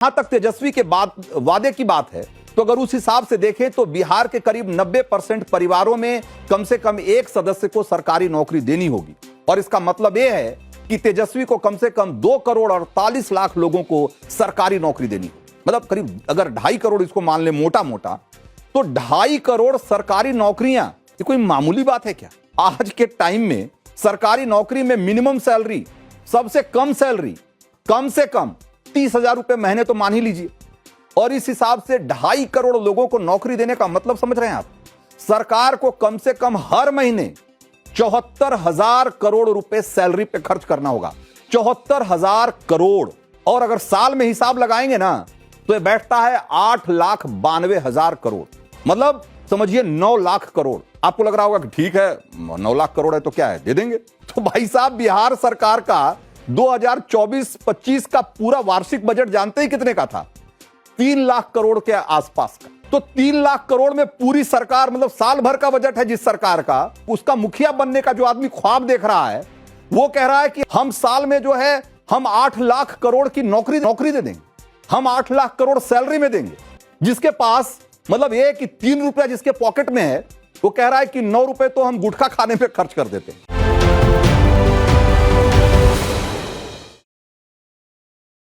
जहां तक तेजस्वी के वादे की बात है तो अगर उस हिसाब से देखें तो बिहार के करीब 90% परिवारों में कम से कम एक सदस्य को सरकारी नौकरी देनी होगी। और इसका मतलब यह है कि तेजस्वी को कम से कम 2 करोड़ 48 लाख लोगों को सरकारी नौकरी देनी होगी। मतलब करीब अगर 2.5 करोड़ इसको मान ले मोटा मोटा, तो 2.5 करोड़ सरकारी नौकरियां ये कोई मामूली बात है क्या? आज के टाइम में सरकारी नौकरी में मिनिमम सैलरी, सबसे कम सैलरी कम से कम 30,000 रुपए महीने तो मान ही लीजिए। और इस हिसाब से 2.5 करोड़ लोगों को नौकरी देने का मतलब समझ रहे हैं आप? सरकार को कम से कम हर महीने 74,000 करोड़ रुपए सैलरी पे खर्च करना होगा। 74,000 करोड़। और अगर साल में हिसाब लगाएंगे ना तो यह बैठता है 8,92,000 करोड़। मतलब समझिए 9 लाख करोड़। आपको लग रहा होगा कि ठीक है 9 लाख करोड़ है तो क्या है, दे देंगे। तो भाई साहब, बिहार सरकार का 2024-25 का पूरा वार्षिक बजट जानते ही कितने का था? 3 लाख करोड़ के आसपास का। तो 3 लाख करोड़ में पूरी सरकार, मतलब साल भर का बजट है जिस सरकार का, उसका मुखिया बनने का जो आदमी ख्वाब देख रहा है वो कह रहा है कि हम साल में जो है हम 8 लाख करोड़ की नौकरी दे देंगे, हम 8 लाख करोड़ सैलरी में देंगे। जिसके पास मतलब ये कि 3 रुपया जिसके पॉकेट में है वो कह रहा है कि 9 रुपए तो हम गुटखा खाने पे खर्च कर देते हैं।